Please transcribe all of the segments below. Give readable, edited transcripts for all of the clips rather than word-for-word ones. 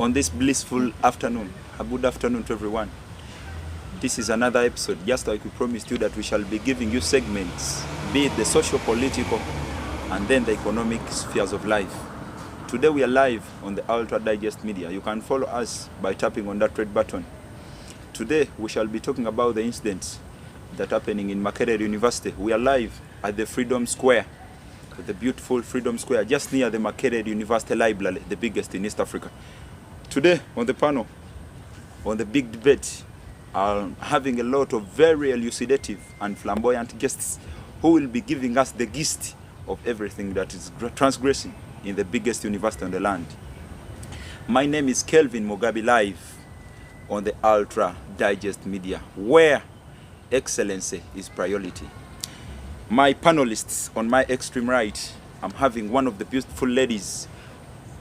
on this blissful afternoon. A good afternoon to everyone. This is another episode, just like we promised you that we shall be giving you segments, be it the socio-political and then the economic spheres of life. Today we are live on the Ultra Digest Media. You can follow us by tapping on that red button. Today we shall be talking about the incidents that are happening in Makerere University. We are live at the Freedom Square, the beautiful Freedom Square, just near the Makerere University Library, the biggest in East Africa. Today on the panel, on the big debate, having a lot of very elucidative and flamboyant guests who will be giving us the gist of everything that is transgressing in the biggest university on the land. My name is Kelvin Mugabe, live on the Ultra Digest Media, where excellency is priority. My panelists on my extreme right, I'm having one of the beautiful ladies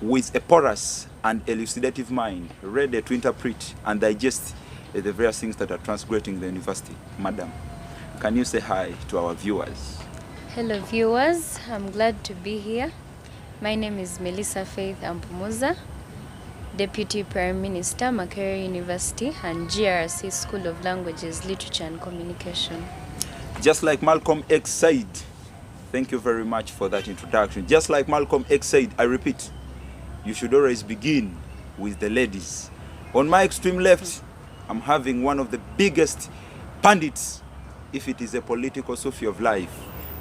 with a porous and elucidative mind, ready to interpret and digest the various things that are transgressing the university. Madam, can you say hi to our viewers? Hello viewers, I'm glad to be here. My name is Melissa Faith Ampumuza, Deputy Prime Minister, Makerere University and GRC School of Languages, Literature and Communication. Just like Malcolm X said, thank you very much for that introduction. Just like Malcolm X said, I repeat, you should always begin with the ladies. On my extreme left, I'm having one of the biggest pundits, if it is a political Sophie of life.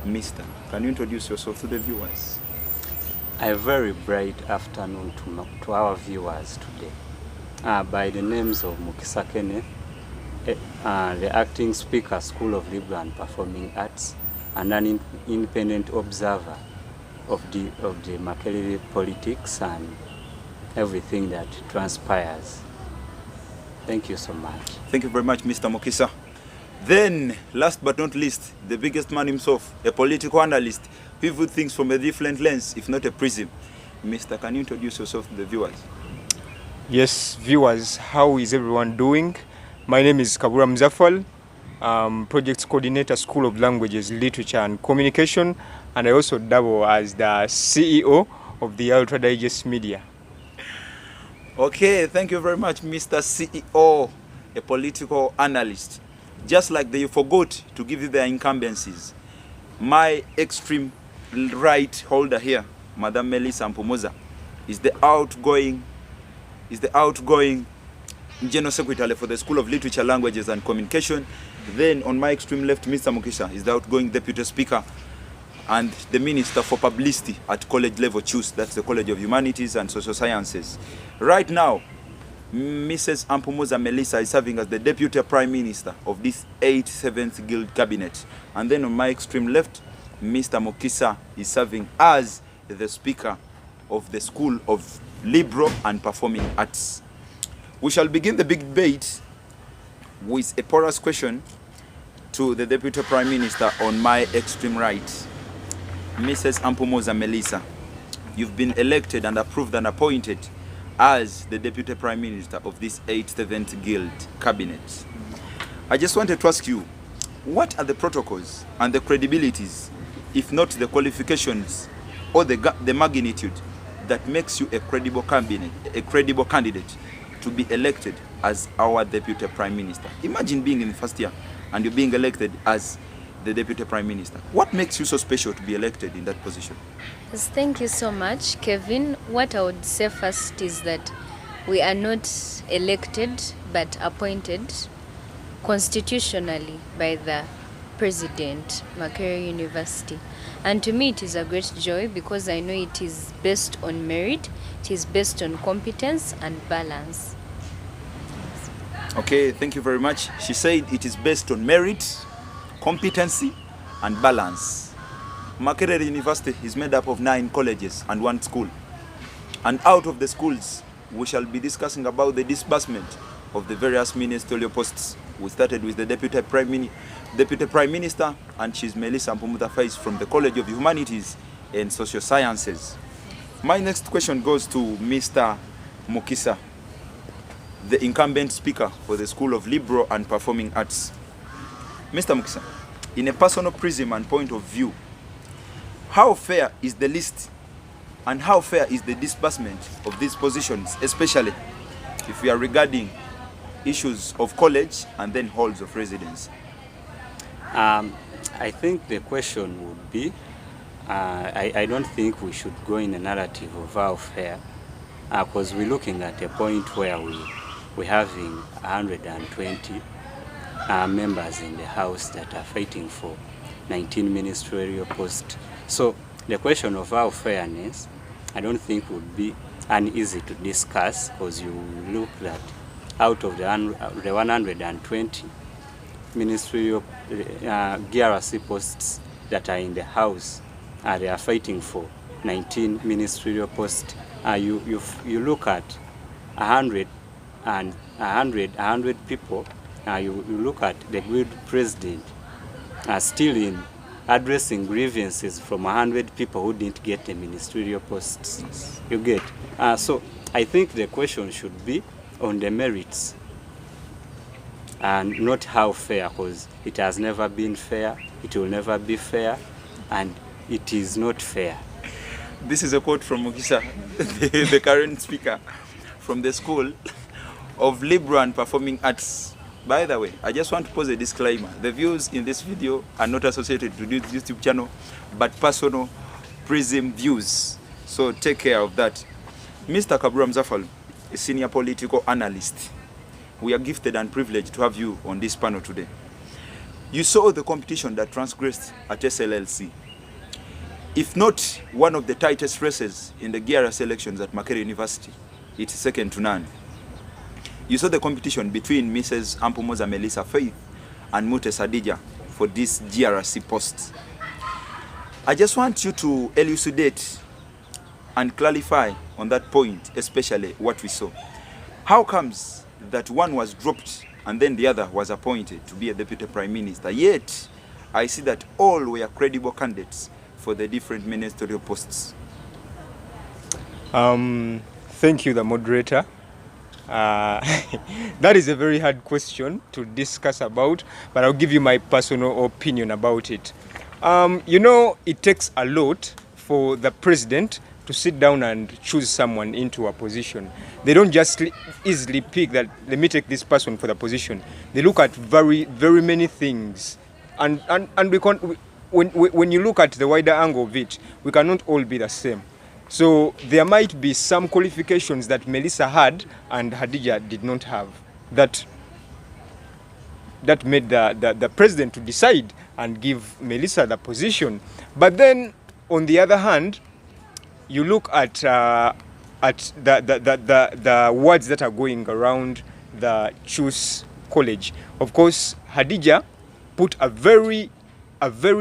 Mister, can you introduce yourself to the viewers? A very bright afternoon to our viewers today. By the names of Mukisa Kene, the Acting Speaker, School of Liberal and Performing Arts, and an independent observer of the Makerere politics and everything that transpires. Thank you so much. Thank you very much, Mr. Mukisa. Then, last but not least, the biggest man himself, a political analyst, who views things from a different lens, if not a prism. Mister, can you introduce yourself to the viewers? Yes, viewers, how is everyone doing? My name is Kabuulwamuzafaluh, Projects Coordinator, School of Languages, Literature and Communication, and I also double as the CEO of the Ultra Digest Media. Okay, thank you very much, Mr. CEO, a political analyst. Just like they forgot to give you their incumbencies, my extreme right holder here, Madam Melissa Ampumuza, is the outgoing General Secretary for the School of Literature, Languages and Communication. Then on my extreme left, Mr. Mukisa is the outgoing Deputy Speaker and the Minister for Publicity at college level CHUS, that's the College of Humanities and Social Sciences. Right now, Mrs. Ampumuza Melissa is serving as the Deputy Prime Minister of this 87th Guild Cabinet. And then on my extreme left, Mr. Mukisa is serving as the Speaker of the School of Liberal and Performing Arts. We shall begin the big debate with a porous question to the Deputy Prime Minister on my extreme right. Mrs. Ampumuza Melissa, you've been elected and approved and appointed as the Deputy Prime Minister of this 87th Guild Cabinet. I just wanted to ask you, what are the protocols and the credibilities, if not the qualifications or the magnitude that makes you a credible candidate to be elected as our Deputy Prime Minister? Imagine being in the first year and you're being elected as the Deputy Prime Minister. What makes you so special to be elected in that position? Yes, thank you so much, Kevin. What I would say first is that we are not elected but appointed constitutionally by the President, Makerere University. And to me it is a great joy because I know it is based on merit, it is based on competence and balance. Okay, thank you very much. She said it is based on merit, competency and balance. Makerere University is made up of 9 colleges and 1 school. And out of the schools, we shall be discussing about the disbursement of the various ministerial posts. We started with the Deputy Prime Minister, and she's Melissa Ampumuza Faith from the College of Humanities and Social Sciences. My next question goes to Mr. Mukisa, the incumbent speaker for the School of Liberal and Performing Arts. Mr. Mukisa, in a personal prism and point of view, how fair is the list And how fair is the disbursement of these positions, especially if we are regarding issues of college and then halls of residence? I think the question would be, I don't think we should go in a narrative of how fair, because we're looking at a point where we're having 120 members in the House that are fighting for 19 ministerial posts. So the question of our fairness, I don't think would be uneasy to discuss, because you look at out of the 120 ministerial GRC posts that are in the House, they are fighting for 19 ministerial posts. You look at 100 people. You look at the good president still in addressing grievances from 100 people who didn't get the ministerial posts. Yes. You get. So I think the question should be on the merits and not how fair, because it has never been fair, it will never be fair, and it is not fair. This is a quote from Mukisha, the current speaker from the School of Liberal and Performing Arts. By the way, I just want to pose a disclaimer. The views in this video are not associated to this YouTube channel, but personal prism views. So take care of that. Mr. Kabuulwamuzafaluh, a senior political analyst. We are gifted and privileged to have you on this panel today. You saw the competition that transgressed at SLLC. If not one of the tightest races in the GRS elections at Makerere University, it's second to none. You saw the competition between Mrs. Ampumuza Melissa Faith and Mute Sadija for this GRC post. I just want you to elucidate and clarify on that point, especially what we saw. How comes that one was dropped and then the other was appointed to be a deputy prime minister, yet I see that all were credible candidates for the different ministerial posts? Thank you, the moderator. That is a very hard question to discuss about, but I'll give you my personal opinion about it. You know, it takes a lot for the president to sit down and choose someone into a position. They don't just easily pick that, let me take this person for the position. They look at very many things. And when you look at the wider angle of it, we cannot all be the same. So there might be some qualifications that Melissa had and Hadija did not have. That made the president to decide and give Melissa the position. But then, on the other hand, you look at the words that are going around the Choose College. Of course, Hadija put a very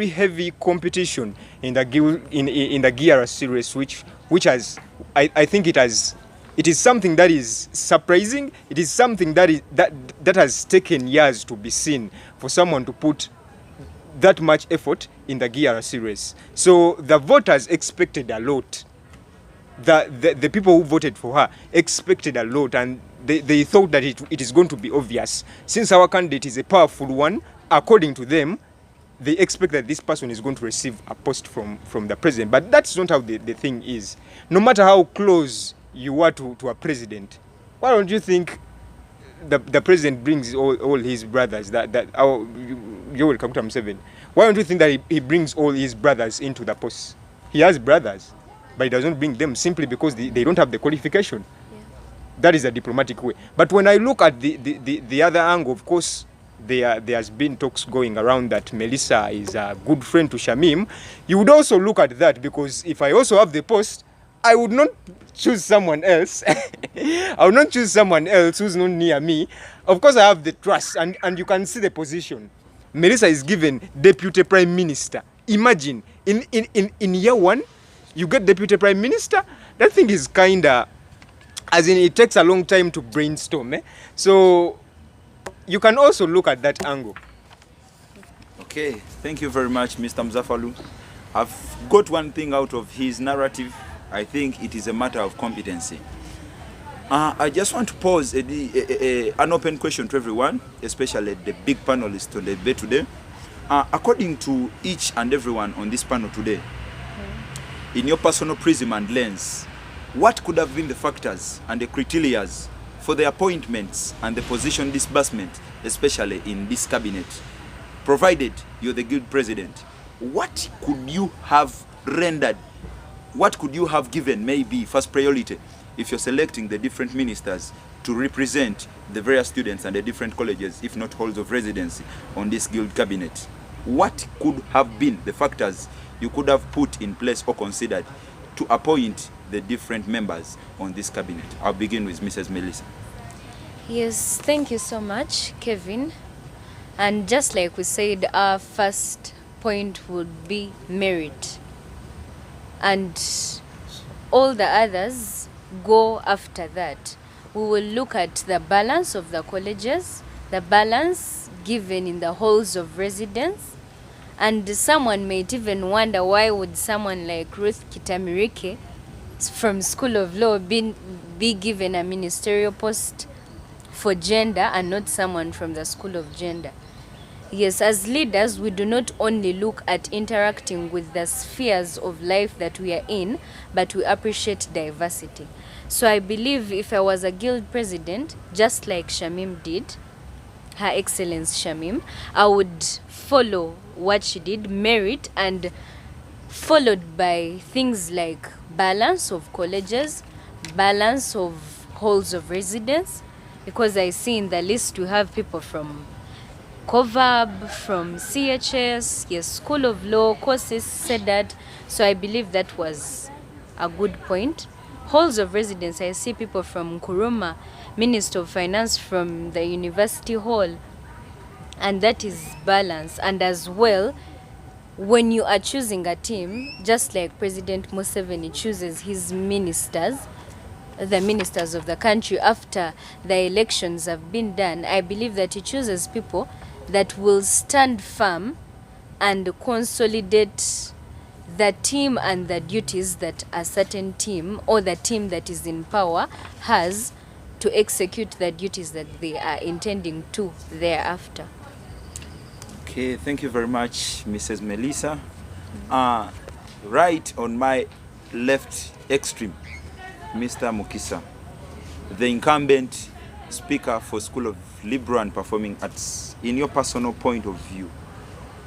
heavy competition in the GRS series, which has, I think it is something that is surprising. It is something that has taken years to be seen for someone to put that much effort in the GRS series. So the voters expected a lot. The people who voted for her expected a lot, and they thought that it is going to be obvious. Since our candidate is a powerful one, according to them, they expect that this person is going to receive a post from the president. But that's not how the thing is. No matter how close you are to a president, why don't you think the president brings all his brothers? Yoweri Kaguta Museveni. Why don't you think that he brings all his brothers into the post? He has brothers, but he doesn't bring them simply because they don't have the qualification. Yeah. That is a diplomatic way. But when I look at the other angle, of course, there has been talks going around that Melissa is a good friend to Shamim. You would also look at that, because if I also have the post, I would not choose someone else. I would not choose someone else who's not near me. Of course, I have the trust, and you can see the position. Melissa is given deputy prime minister. Imagine, in year one, you get deputy prime minister. That thing is kinda, as in, it takes a long time to brainstorm. So you can also look at that angle. Okay, thank you very much, Mr. Muzafaluh. I've got one thing out of his narrative. I think it is a matter of competency. I just want to pose an open question to everyone, especially the big panelists on the debate today. According to each and everyone on this panel today, in your personal prism and lens, what could have been the factors and the criteria for the appointments and the position disbursement, especially in this cabinet? Provided you're the guild president, what could you have rendered? What could you have given maybe first priority if you're selecting the different ministers to represent the various students and the different colleges, if not halls of residency, on this guild cabinet? What could have been the factors you could have put in place or considered to appoint the different members on this cabinet? I'll begin with Mrs. Melissa. Yes, thank you so much, Kevin. And just like we said, our first point would be merit. And all the others go after that. We will look at the balance of the colleges, the balance given in the halls of residence, and someone might even wonder why would someone like Ruth Kitamirike from School of Law be given a ministerial post for gender and not someone from the School of Gender. Yes, as leaders, we do not only look at interacting with the spheres of life that we are in, but we appreciate diversity. So I believe if I was a guild president, just like Shamim did, Her Excellence Shamim, I would follow what she did, merit, and followed by things like balance of colleges, balance of halls of residence, because I see in the list we have people from COVAB, from CHS, yes, School of Law, courses, said that. So I believe that was a good point. Halls of residence, I see people from Nkuruma, Minister of Finance from the University Hall, and that is balance. And as well, when you are choosing a team, just like President Museveni chooses his ministers, the ministers of the country after the elections have been done, I believe that he chooses people that will stand firm and consolidate the team and the duties that a certain team or the team that is in power has to execute the duties that they are intending to thereafter. Okay, thank you very much, Mrs. Melissa. Right on my left extreme, Mr. Mukisa, the incumbent speaker for School of Liberal and Performing Arts. In your personal point of view,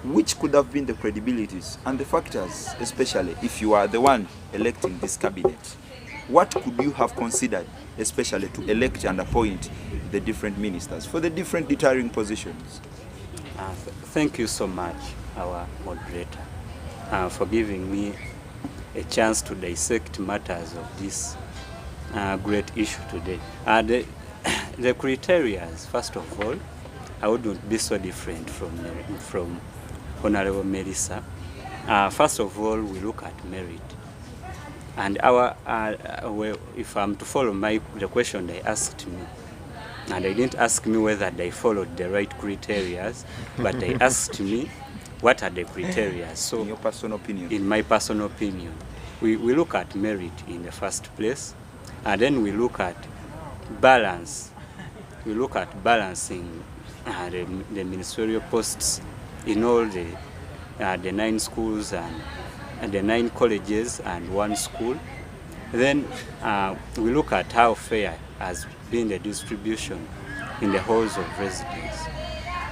which could have been the credibilities and the factors, especially if you are the one electing this cabinet? What could you have considered, especially to elect and appoint the different ministers for the different deterring positions? Thank you so much, our moderator, for giving me a chance to dissect matters of this great issue today. The criteria, first of all, I wouldn't be so different from Honorable Melissa. First of all, we look at merit. And if I'm to follow the question they asked me, and they didn't ask me whether they followed the right criteria, but they asked me what are the criteria. So, in your personal opinion? In my personal opinion, we look at merit in the first place, and then we look at balance. We look at balancing the ministerial posts in all the 9 schools and the 9 colleges and 1 school. Then we look at how fair has been the distribution in the halls of residence.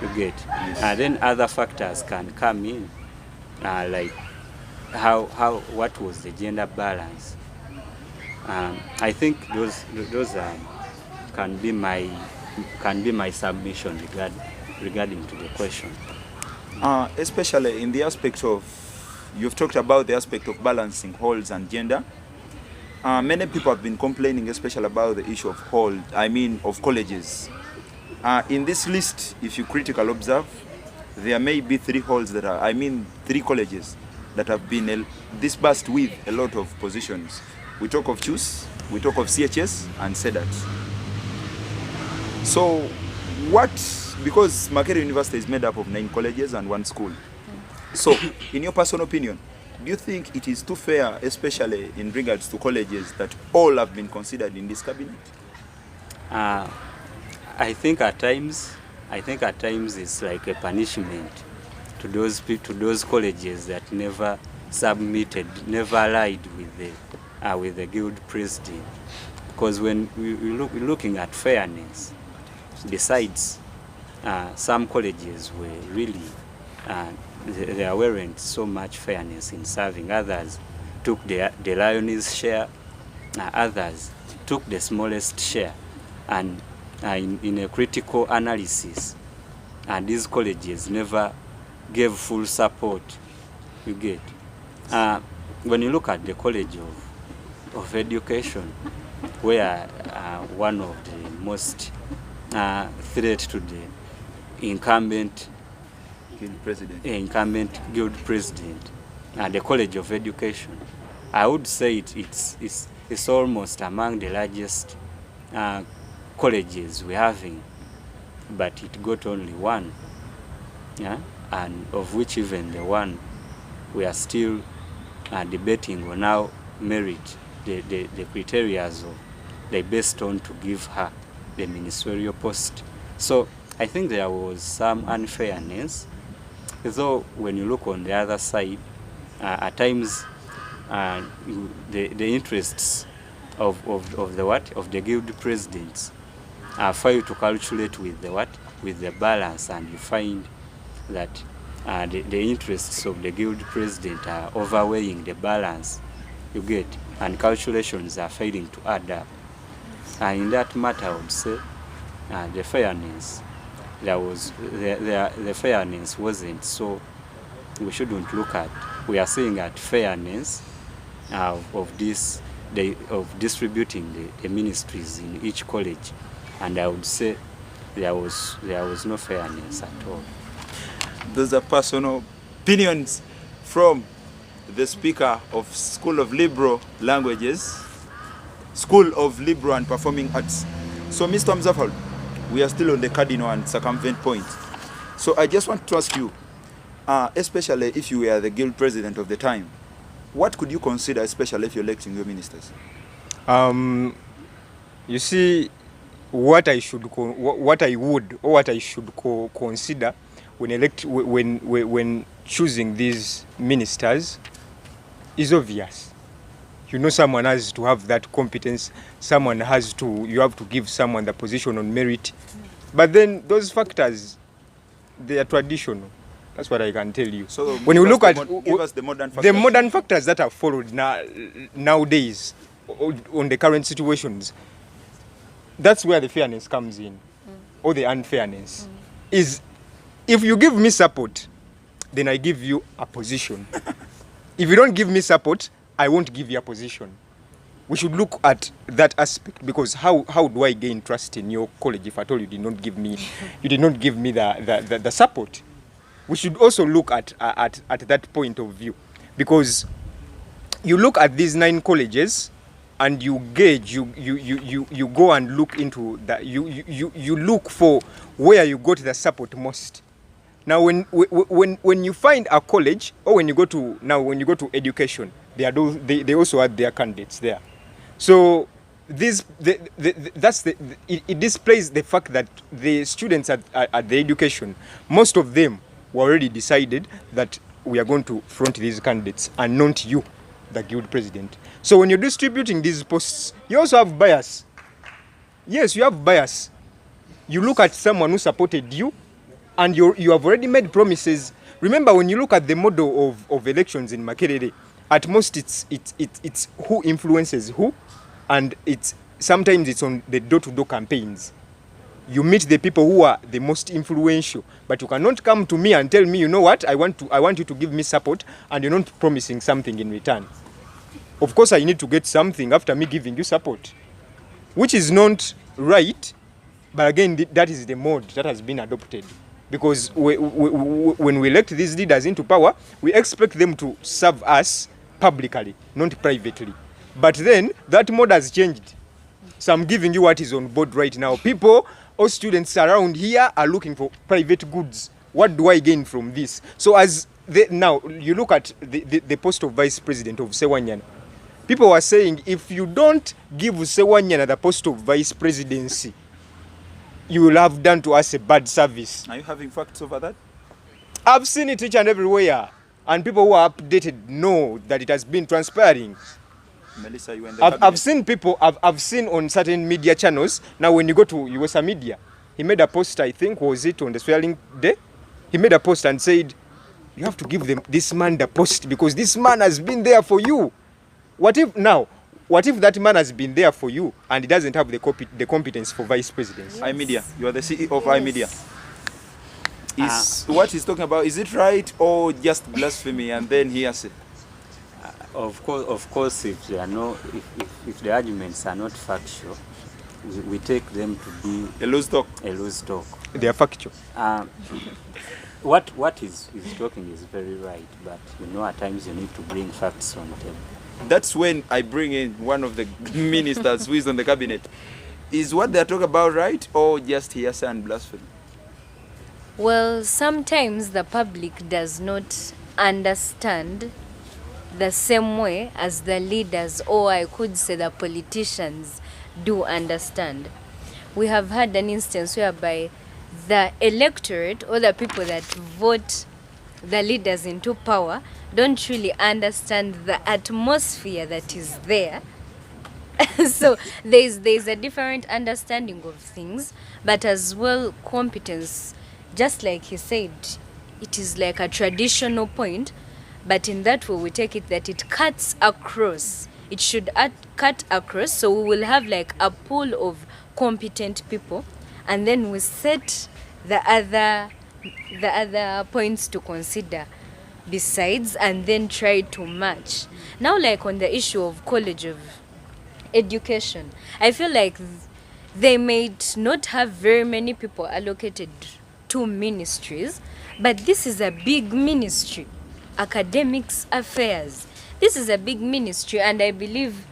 You get. And then other factors can come in, like what was the gender balance. I think those can be my submission regarding to the question. Especially in the aspect of, you've talked about the aspect of balancing halls and gender. Many people have been complaining, especially about the issue of of colleges. In this list, if you critically observe, there may be 3 halls that are, 3 colleges that have been disbursed with a lot of positions. We talk of CHUS, we talk of CHS and SEDAT. So because Makerere University is made up of 9 colleges and 1 school. So, in your personal opinion, do you think it is too fair, especially in regards to colleges, that all have been considered in this cabinet? I think at times it's like a punishment to those colleges that never submitted never allied with the guild president, because when we're looking at fairness, besides some colleges were really there weren't so much fairness in serving. Others took the lion's share, others took the smallest share, and in a critical analysis, these colleges never gave full support. You get when you look at the College of Education, where one of the most threat to the incumbent guild president, the College of Education, I would say it's almost among the largest colleges we're having, but it got only one, and of which even the one we are still debating on now merit the criteria of they based on to give her the ministerial post. So I think there was some unfairness, though when you look on the other side, at times the interests of the guild presidents fail to calculate with the balance, and you find that the interests of the guild president are overweighing the balance, you get, and calculations are failing to add up. And in that matter, I would say the fairness, the fairness wasn't so. We shouldn't look at. We are saying at fairness of distributing the ministries in each college, and I would say there was no fairness at all. Those are personal opinions from the Speaker of School of Liberal Languages, School of Liberal and Performing Arts. So, Mr. Muzafaluh, we are still on the cardinal and circumvent point. So I just want to ask you, especially if you were the guild president of the time, what could you consider, especially if you're electing your ministers? You see, what I should consider when choosing these ministers is obvious. You know, someone has to have that competence. You have to give someone the position on merit. But then those factors, they are traditional. That's what I can tell you. So when you look at give us the modern factors. The modern factors that are followed nowadays on the current situations, that's where the fairness comes in, or the unfairness. Is if you give me support, then I give you a position. If you don't give me support, I won't give you a position. We should look at that aspect, because how do I gain trust in your college if at all you did not give me the support? We should also look at that point of view, because you look at these 9 colleges and you gauge, you go and look into that. You look for where you got the support most. Now, when you find a college, or when you go to education, they also had their candidates there. So it displays the fact that the students at the education, most of them were already decided that we are going to front these candidates and not you, the guild president. So when you're distributing these posts, you also have bias. Yes, you have bias. You look at someone who supported you, and you have already made promises. Remember, when you look at the model of elections in Makerere, at most it's who influences who, and sometimes it's on the door-to-door campaigns. You meet the people who are the most influential, but you cannot come to me and tell me, you know what, I want you to give me support, and you're not promising something in return. Of course, I need to get something after me giving you support, which is not right. But again, that is the mode that has been adopted. Because when we elect these leaders into power, we expect them to serve us publicly, not privately. But then that mode has changed. So I'm giving you what is on board right now. People or students around here are looking for private goods. What do I gain from this? So now you look at the post of vice president of Sewanyana. People were saying, if you don't give Sewanyana the post of vice presidency, you will have done to us a bad service. Are you having facts over that? I've seen it each and everywhere. and people who are updated know that it has been transpiring. Melissa, you were in the cabinet. I've seen on certain media channels. Now, when you go to USA Media, he made a post, I think, was it on the swearing day? He made a post and said, you have to give this man the post because this man has been there for you. What if that man has been there for you and he doesn't have the competence for vice presidency? Yes. iMedia, you are the CEO of iMedia. What he's talking about, is it right or just blasphemy and then hearsay? Of course, if the arguments are not factual, we take them to be a loose talk. They are factual. What is talking is very right, but at times you need to bring facts on the table. That's when I bring in one of the ministers who is on the cabinet. Is what they're talking about right or just hearsay and blasphemy? Well, sometimes the public does not understand the same way as the leaders, or I could say the politicians, do understand. We have had an instance whereby the electorate, or the people that vote the leaders into power, don't really understand the atmosphere that is there. So there's a different understanding of things, but as well competence, just like he said, it is like a traditional point. But in that way, we take it that it cuts across. It should cut across, so we will have like a pool of competent people, and then we set the other points to consider besides, and then try to match. Now, like on the issue of College of Education, I feel like they might not have very many people allocated to ministries, but this is a big ministry. Academics affairs. This is a big ministry, and I believe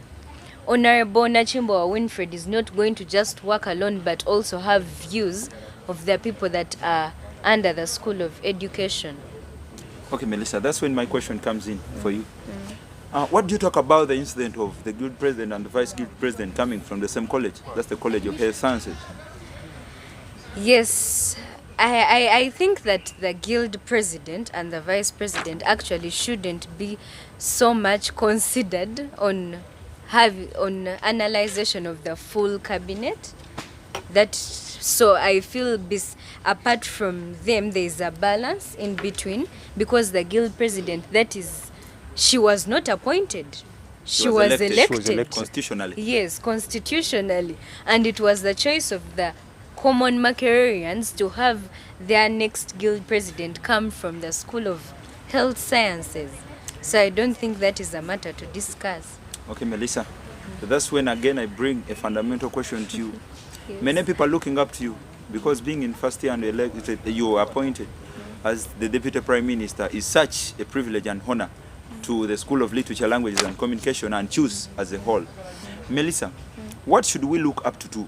Honorable Nachimbo Winfred is not going to just work alone, but also have views of the people that are under the School of Education. Okay, Melissa, that's when my question comes in for you. What do you talk about the incident of the guild president and the vice guild president coming from the same college? That's the College of Health Sciences. Yes. I think that the guild president and the vice president actually shouldn't be so much considered on analyzation of the full cabinet. So I feel apart from them, there is a balance in between, because the guild president, she was not appointed. She was elected constitutionally. Yes, constitutionally, and it was the choice of the common Makererians to have their next guild president come from the School of Health Sciences. So I don't think that is a matter to discuss. Okay, Melissa, that's when again I bring a fundamental question to you. Yes. Many people are looking up to you because being in first year and elected, you were appointed as the Deputy Prime Minister is such a privilege and honor to the School of Literature, Languages and Communication and choose as a whole. Melissa, what should we look up to,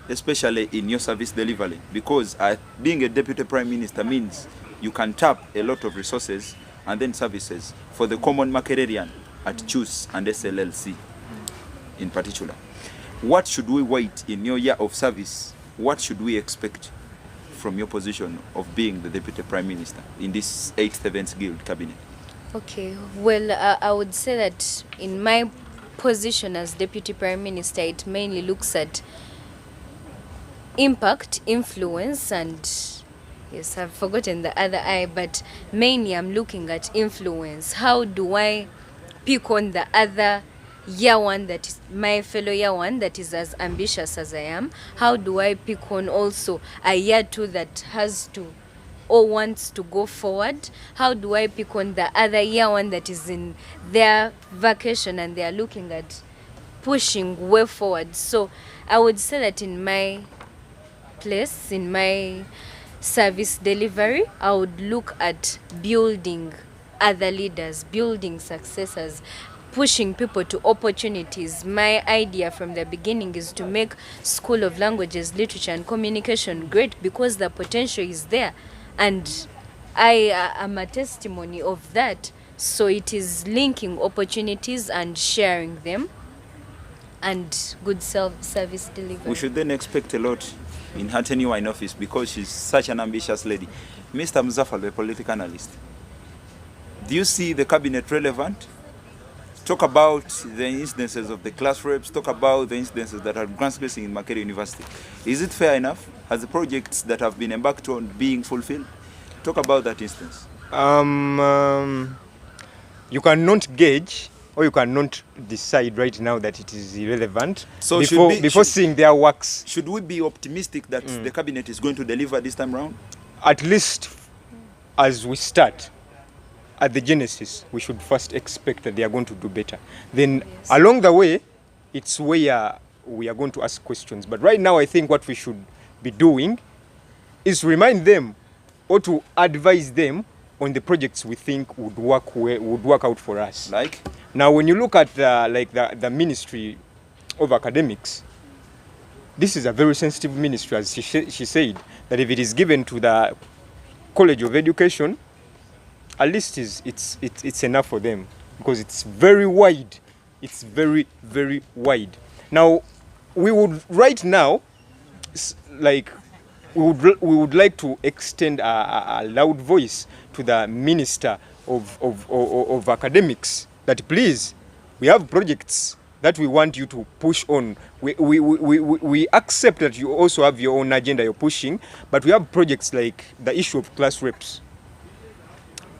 especially in your service delivery? Because being a Deputy Prime Minister means you can tap a lot of resources and then services for the common Makererian at CHOOS and SLLC in particular. What should we wait in your year of service? What should we expect from your position of being the Deputy Prime Minister in this 8th Events Guild cabinet? Okay, well, I would say that in my position as Deputy Prime Minister, it mainly looks at impact, influence, and yes, I've forgotten the other I, but mainly I'm looking at influence. How do I pick on the other year one, that is my fellow year one, that is as ambitious as I am? How do I pick on also a year two that has to or wants to go forward? How do I pick on the other year one that is in their vacation and they are looking at pushing way forward? So I would say that in my place, in my service delivery, I would look at building other leaders, building successors, pushing people to opportunities. My idea from the beginning is to make School of Languages, Literature and Communication great because the potential is there, and I am a testimony of that. So it is linking opportunities and sharing them, and good service delivery. We should then expect a lot in her tenure in office because she's such an ambitious lady. Mr. Muzafaluh, a political analyst, Do you see the cabinet relevant? Talk about the instances of the class reps, talk about the instances that are transgressing in Makerere University. Is it fair enough? Has the projects that have been embarked on being fulfilled? Talk about that instance. You cannot gauge or you cannot decide right now that it is irrelevant So before seeing their works. Should we be optimistic that the cabinet is going to deliver this time around? At least as we start at the genesis, we should first expect that they are going to do better. Then along the way, it's where we are going to ask questions. But right now, I think what we should be doing is remind them or to advise them on the projects we think would work out for us. Like? Now, when you look at the Ministry of Academics, this is a very sensitive ministry, as she said, that if it is given to the College of Education, at least it's enough for them, because it's very wide. It's very, very wide. Now, we would right now, like, we would like to extend a loud voice to the Minister of Academics that please, we have projects that we want you to push on. We accept that you also have your own agenda you're pushing, but we have projects like the issue of class reps.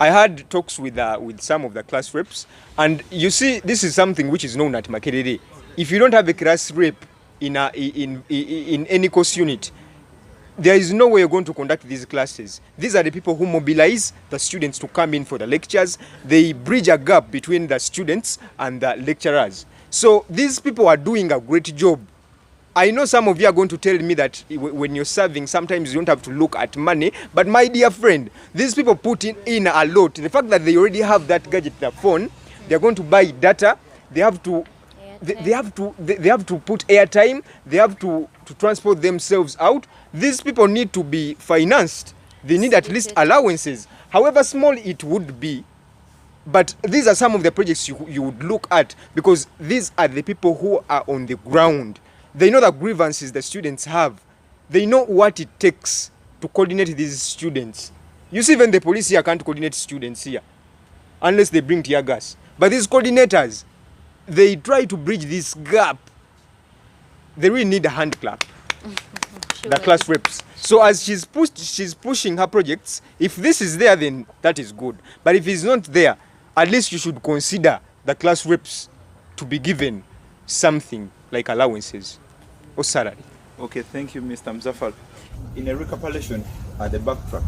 I had talks with some of the class reps, and you see, this is something which is known at Makerere. If you don't have a class rep in any course unit, there is no way you're going to conduct these classes. These are the people who mobilize the students to come in for the lectures. They bridge a gap between the students and the lecturers. So these people are doing a great job. I know some of you are going to tell me that when you're serving, sometimes you don't have to look at money. But my dear friend, these people put in a lot. The fact that they already have that gadget, their phone, they're going to buy data. They have to, they have to put airtime. They have to transport themselves out. These people need to be financed. They need at least allowances, however small it would be. But these are some of the projects you would look at, because these are the people who are on the ground. They know the grievances the students have. They know what it takes to coordinate these students. You see, even the police here can't coordinate students here unless they bring tear gas. But these coordinators, they try to bridge this gap. They really need a hand clap. The class reps. So as she's pushing her projects, if this is there, then that is good. But if it's not there, at least you should consider the class reps to be given something like allowances or salary. Okay, thank you, Mr. Muzafaluh. In a recapitulation at the backtrack,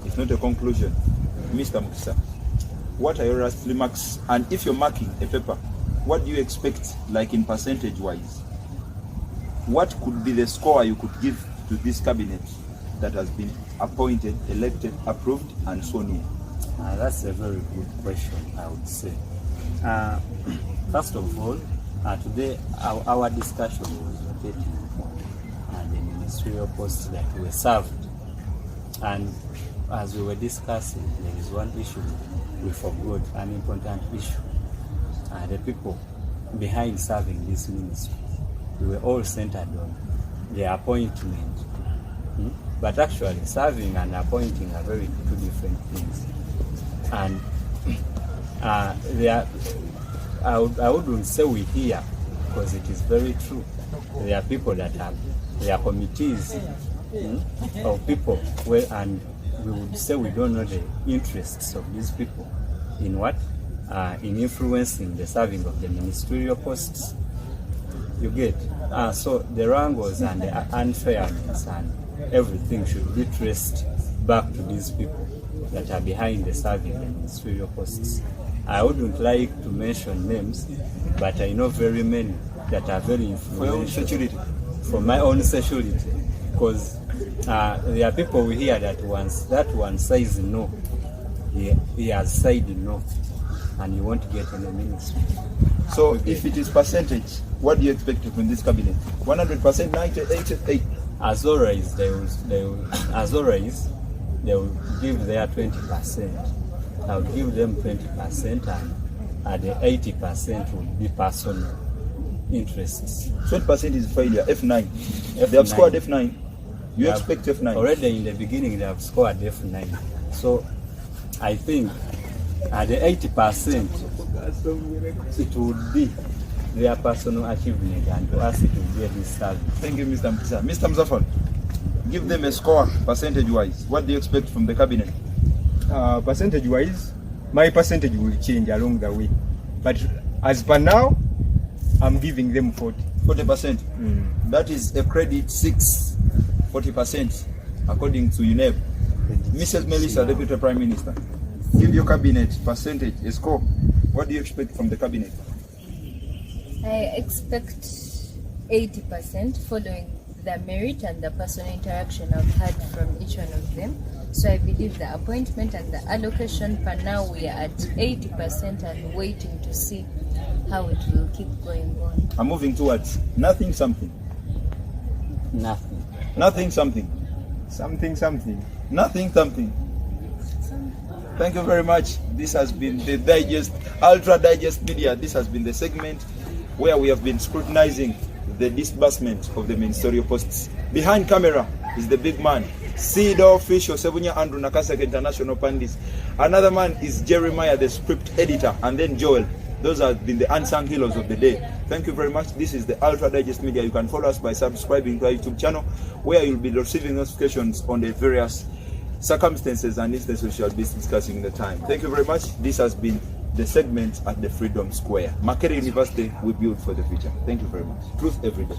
it's not a conclusion. Mr. Mukisa, what are your last remarks? And if you're marking a paper, what do you expect, like in percentage-wise? What could be the score you could give to this cabinet that has been appointed, elected, approved, and so on? That's a very good question, I would say. First of all, today our discussion was rotating on the ministerial posts that were served. And as we were discussing, there is one issue we forgot, an important issue. The people behind serving this ministry, we were all centered on the appointment. But actually, serving and appointing are two different things. And I wouldn't say we hear, because it is very true. There are people that have their committees of people, and we would say we don't know the interests of these people in what? In influencing the serving of the ministerial posts. You get? So the wrangles and the unfairness and everything should be traced back to these people that are behind the serving the ministerial posts. I wouldn't like to mention names, but I know very many that are very influential. For your own security? For my own security. Because there are people we hear that once that one says no, he has said no, and you won't get any ministry. So if it is percentage, what do you expect from this cabinet? 100%, 90, 80? As always, they will give their 20%. I'll give them 20%, and the 80% will be personal interests. 20% is failure, F9. They have scored F9. You expect F9? Already in the beginning, they have scored F9. So I think The 80%, it would be their personal achievement, and to us it would be a disservice. Thank you, Mr. Mukisa. Mr. Muzafaluh, give them a score percentage-wise. What do you expect from the cabinet? Percentage-wise, my percentage will change along the way. But as per now, I'm giving them 40%. That is a credit 6, 40%, according to UNEP. Mrs. Melissa, Deputy Prime Minister, give your cabinet percentage a score. What do you expect from the cabinet? I expect 80% following the merit and the personal interaction I've had from each one of them. So I believe the appointment and the allocation for now we are at 80% and waiting to see how it will keep going on. I'm moving towards nothing something. Nothing. Nothing something. something. Nothing something. Thank you very much. This has been the Digest, Ultra Digest Media. This has been the segment where we have been scrutinizing the disbursement of the ministerial posts. Behind camera is the big man, CEDAW official Sebunya Andrew Nakaseke International Panelists. Another man is Jeremiah, the script editor, and then Joel. Those have been the unsung heroes of the day. Thank you very much. This is the Ultra Digest Media. You can follow us by subscribing to our YouTube channel, where you'll be receiving notifications on the various circumstances and instances we shall be discussing in the time. Thank you very much. This has been the segment at the Freedom Square. Makerere University, we build for the future. Thank you very much. Truth every day.